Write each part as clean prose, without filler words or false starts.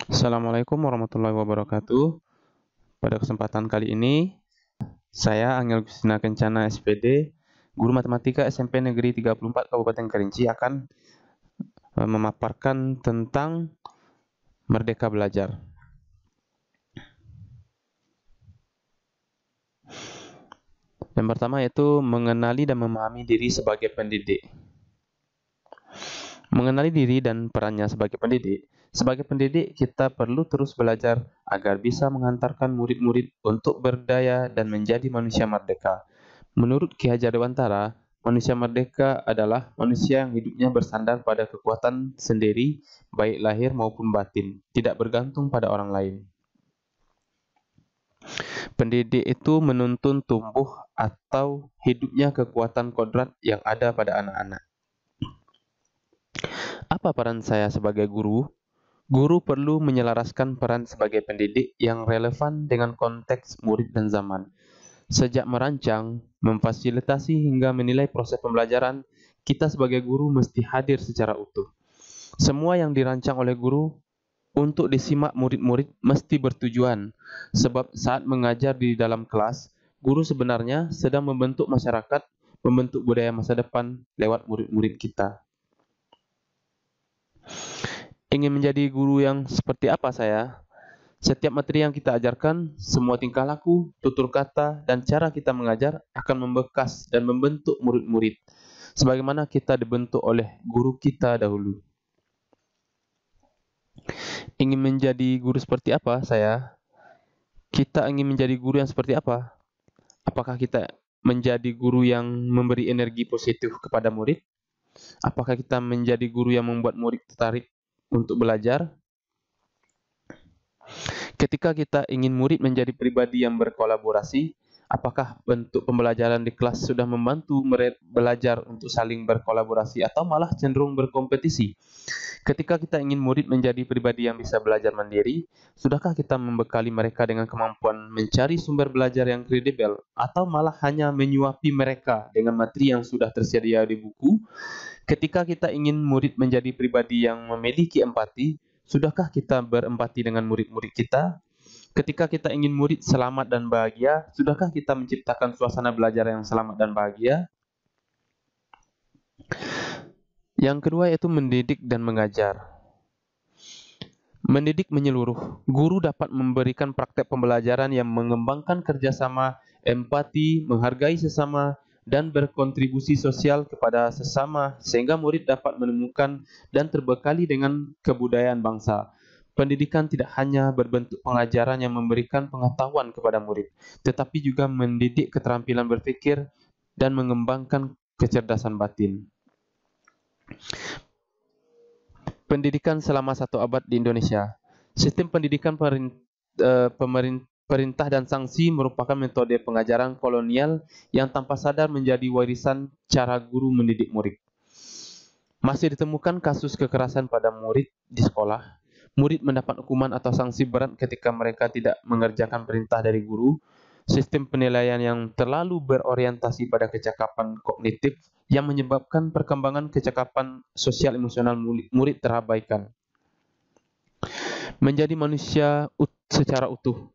Assalamualaikum warahmatullahi wabarakatuh. Pada kesempatan kali ini, saya Angel Gustina Kencana SPD, Guru Matematika SMP Negeri 34 Kabupaten Kerinci akan memaparkan tentang Merdeka Belajar. Yang pertama yaitu mengenali dan memahami diri sebagai pendidik. Mengenali diri dan perannya sebagai pendidik. Sebagai pendidik, kita perlu terus belajar agar bisa menghantarkan murid-murid untuk berdaya dan menjadi manusia merdeka. Menurut Ki Hajar Dewantara, manusia merdeka adalah manusia yang hidupnya bersandar pada kekuatan sendiri, baik lahir maupun batin, tidak bergantung pada orang lain. Pendidik itu menuntun tumbuh atau hidupnya kekuatan kodrat yang ada pada anak-anak. Apa peran saya sebagai guru? Guru perlu menyelaraskan peran sebagai pendidik yang relevan dengan konteks murid dan zaman. Sejak merancang, memfasilitasi hingga menilai proses pembelajaran, kita sebagai guru mesti hadir secara utuh. Semua yang dirancang oleh guru untuk disimak murid-murid mesti bertujuan, sebab saat mengajar di dalam kelas, guru sebenarnya sedang membentuk masyarakat, membentuk budaya masa depan lewat murid-murid kita. Ingin menjadi guru yang seperti apa saya? Setiap materi yang kita ajarkan, semua tingkah laku, tutur kata, dan cara kita mengajar akan membekas dan membentuk murid-murid, sebagaimana kita dibentuk oleh guru kita dahulu. Ingin menjadi guru seperti apa saya? Kita ingin menjadi guru yang seperti apa? Apakah kita menjadi guru yang memberi energi positif kepada murid? Apakah kita menjadi guru yang membuat murid tertarik untuk belajar? Ketika kita ingin murid menjadi pribadi yang berkolaborasi, apakah bentuk pembelajaran di kelas sudah membantu murid belajar untuk saling berkolaborasi atau malah cenderung berkompetisi? Ketika kita ingin murid menjadi pribadi yang bisa belajar mandiri, sudahkah kita membekali mereka dengan kemampuan mencari sumber belajar yang kredibel atau malah hanya menyuapi mereka dengan materi yang sudah tersedia di buku? Ketika kita ingin murid menjadi pribadi yang memiliki empati, sudahkah kita berempati dengan murid-murid kita? Ketika kita ingin murid selamat dan bahagia, sudahkah kita menciptakan suasana belajar yang selamat dan bahagia? Yang kedua yaitu mendidik dan mengajar. Mendidik menyeluruh. Guru dapat memberikan praktek pembelajaran yang mengembangkan kerjasama, empati, menghargai sesama, dan berkontribusi sosial kepada sesama sehingga murid dapat menemukan dan terbekali dengan kebudayaan bangsa. Pendidikan tidak hanya berbentuk pengajaran yang memberikan pengetahuan kepada murid, tetapi juga mendidik keterampilan berpikir dan mengembangkan kecerdasan batin. Pendidikan selama 1 abad di Indonesia. Sistem pendidikan perintah dan sanksi merupakan metode pengajaran kolonial yang tanpa sadar menjadi warisan cara guru mendidik murid. Masih ditemukan kasus kekerasan pada murid di sekolah. Murid mendapat hukuman atau sanksi berat ketika mereka tidak mengerjakan perintah dari guru. Sistem penilaian yang terlalu berorientasi pada kecakapan kognitif yang menyebabkan perkembangan kecakapan sosial emosional murid terabaikan. Menjadi manusia secara utuh.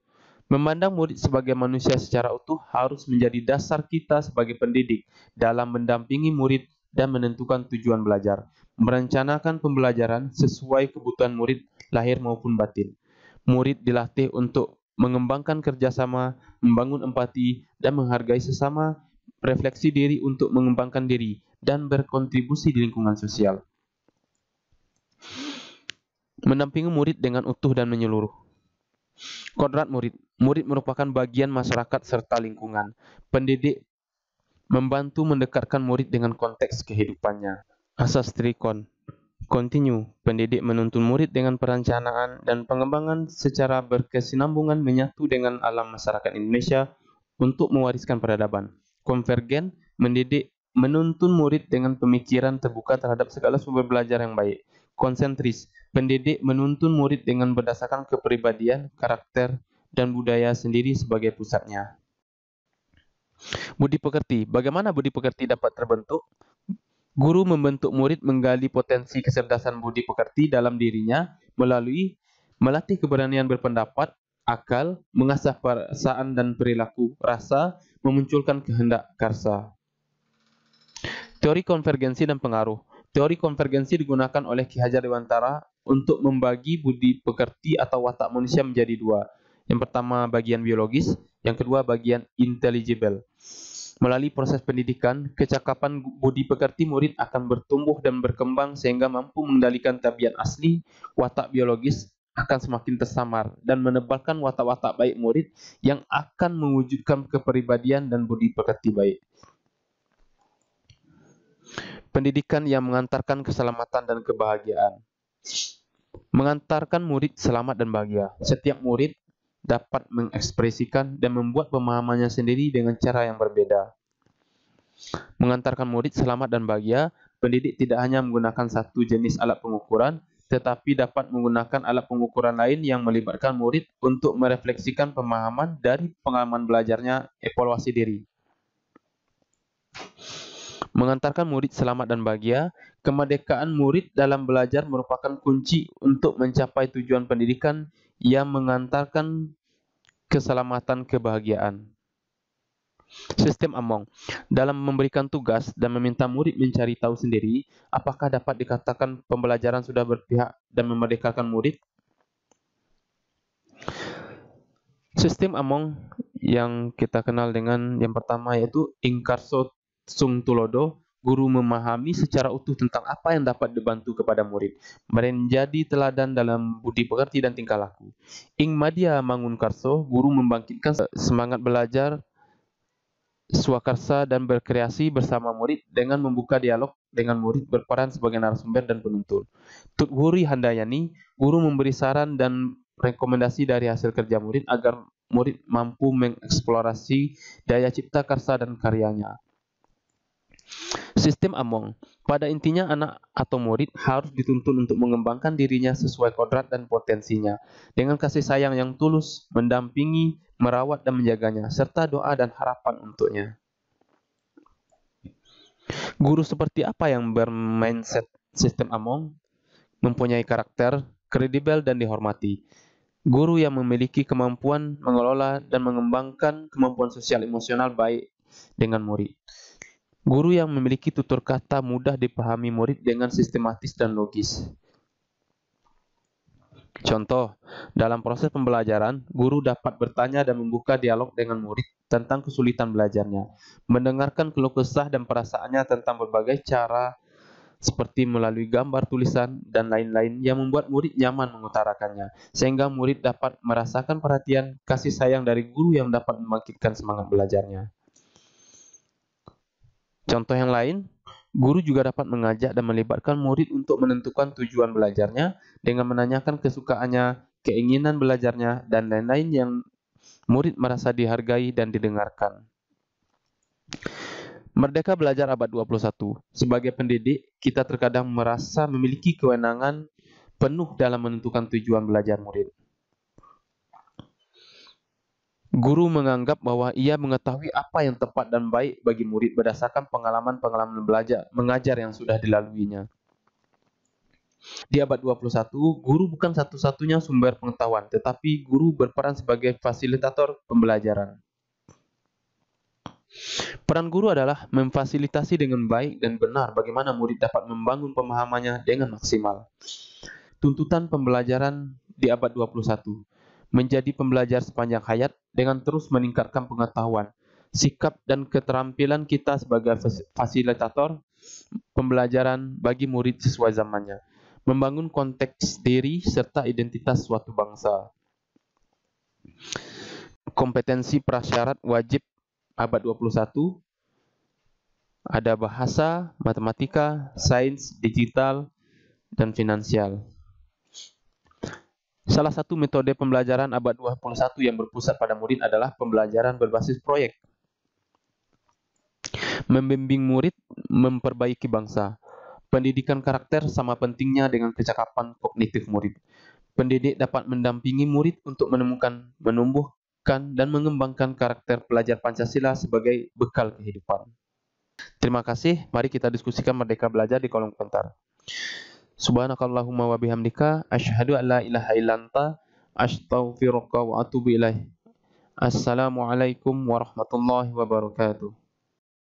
Memandang murid sebagai manusia secara utuh harus menjadi dasar kita sebagai pendidik dalam mendampingi murid dan menentukan tujuan belajar. Merencanakan pembelajaran sesuai kebutuhan murid lahir maupun batin. Murid dilatih untuk mengembangkan kerjasama, membangun empati, dan menghargai sesama, refleksi diri untuk mengembangkan diri, dan berkontribusi di lingkungan sosial. Mendampingi murid dengan utuh dan menyeluruh. Kodrat murid. Murid merupakan bagian masyarakat serta lingkungan. Pendidik membantu mendekatkan murid dengan konteks kehidupannya. Asas Trikon. Continue. Pendidik menuntun murid dengan perencanaan dan pengembangan secara berkesinambungan menyatu dengan alam masyarakat Indonesia untuk mewariskan peradaban. Konvergen. Mendidik menuntun murid dengan pemikiran terbuka terhadap segala sumber belajar yang baik. Konsentris. Pendidik menuntun murid dengan berdasarkan kepribadian, karakter, dan budaya sendiri sebagai pusatnya. Budi pekerti. Bagaimana budi pekerti dapat terbentuk? Guru membentuk murid menggali potensi kecerdasan budi pekerti dalam dirinya melalui melatih keberanian berpendapat, akal, mengasah perasaan dan perilaku, rasa, memunculkan kehendak karsa. Teori konvergensi dan pengaruh. Teori konvergensi digunakan oleh Ki Hajar Dewantara untuk membagi budi pekerti atau watak manusia menjadi dua. Yang pertama bagian biologis, yang kedua bagian intelligible. Melalui proses pendidikan, kecakapan budi pekerti murid akan bertumbuh dan berkembang sehingga mampu mengendalikan tabiat asli, watak biologis akan semakin tersamar dan menebalkan watak-watak baik murid yang akan mewujudkan kepribadian dan budi pekerti baik. Pendidikan yang mengantarkan keselamatan dan kebahagiaan. Mengantarkan murid selamat dan bahagia. Setiap murid dapat mengekspresikan dan membuat pemahamannya sendiri dengan cara yang berbeda. Mengantarkan murid selamat dan bahagia, pendidik tidak hanya menggunakan satu jenis alat pengukuran, tetapi dapat menggunakan alat pengukuran lain yang melibatkan murid untuk merefleksikan pemahaman dari pengalaman belajarnya, evaluasi diri. Mengantarkan murid selamat dan bahagia, kemerdekaan murid dalam belajar merupakan kunci untuk mencapai tujuan pendidikan yang mengantarkan keselamatan kebahagiaan. Sistem Among. Dalam memberikan tugas dan meminta murid mencari tahu sendiri, apakah dapat dikatakan pembelajaran sudah berpihak dan memerdekakan murid? Sistem Among yang kita kenal dengan yang pertama yaitu Ingkarso Sung Tulodo, guru memahami secara utuh tentang apa yang dapat dibantu kepada murid, menjadi teladan dalam budi pekerti dan tingkah laku. Ing Madya Mangunkarso, guru membangkitkan semangat belajar, swakarsa dan berkreasi bersama murid dengan membuka dialog dengan murid berperan sebagai narasumber dan penuntun. Tutwuri Handayani, guru memberi saran dan rekomendasi dari hasil kerja murid agar murid mampu mengeksplorasi daya cipta karsa dan karyanya. Sistem Among. Pada intinya anak atau murid harus dituntun untuk mengembangkan dirinya sesuai kodrat dan potensinya, dengan kasih sayang yang tulus, mendampingi, merawat dan menjaganya, serta doa dan harapan untuknya. Guru seperti apa yang bermindset sistem Among? Mempunyai karakter, kredibel dan dihormati. Guru yang memiliki kemampuan mengelola dan mengembangkan kemampuan sosial emosional baik dengan murid. Guru yang memiliki tutur kata mudah dipahami murid dengan sistematis dan logis. Contoh, dalam proses pembelajaran, guru dapat bertanya dan membuka dialog dengan murid tentang kesulitan belajarnya, mendengarkan keluh kesah dan perasaannya tentang berbagai cara seperti melalui gambar, tulisan, dan lain-lain yang membuat murid nyaman mengutarakannya, sehingga murid dapat merasakan perhatian, kasih sayang dari guru yang dapat membangkitkan semangat belajarnya. Contoh yang lain, guru juga dapat mengajak dan melibatkan murid untuk menentukan tujuan belajarnya dengan menanyakan kesukaannya, keinginan belajarnya, dan lain-lain yang murid merasa dihargai dan didengarkan. Merdeka Belajar Abad 21. Sebagai pendidik, kita terkadang merasa memiliki kewenangan penuh dalam menentukan tujuan belajar murid. Guru menganggap bahwa ia mengetahui apa yang tepat dan baik bagi murid berdasarkan pengalaman-pengalaman belajar mengajar yang sudah dilaluinya. Di abad 21, guru bukan satu-satunya sumber pengetahuan, tetapi guru berperan sebagai fasilitator pembelajaran. Peran guru adalah memfasilitasi dengan baik dan benar bagaimana murid dapat membangun pemahamannya dengan maksimal. Tuntutan pembelajaran di abad 21. Menjadi pembelajar sepanjang hayat dengan terus meningkatkan pengetahuan, sikap dan keterampilan kita sebagai fasilitator pembelajaran bagi murid sesuai zamannya, membangun konteks diri serta identitas suatu bangsa. Kompetensi prasyarat wajib abad 21 ada bahasa, matematika, sains, digital, dan finansial. Salah satu metode pembelajaran abad 21 yang berpusat pada murid adalah pembelajaran berbasis proyek. Membimbing murid memperbaiki bangsa. Pendidikan karakter sama pentingnya dengan kecakapan kognitif murid. Pendidik dapat mendampingi murid untuk menemukan, menumbuhkan, dan mengembangkan karakter pelajar Pancasila sebagai bekal kehidupan. Terima kasih, mari kita diskusikan Merdeka Belajar di kolom komentar. Subhanakallahumma wa bihamdika asyhadu an la ilaha illa anta astaghfiruka wa atubu ilaih. Assalamualaikum warahmatullahi wabarakatuh.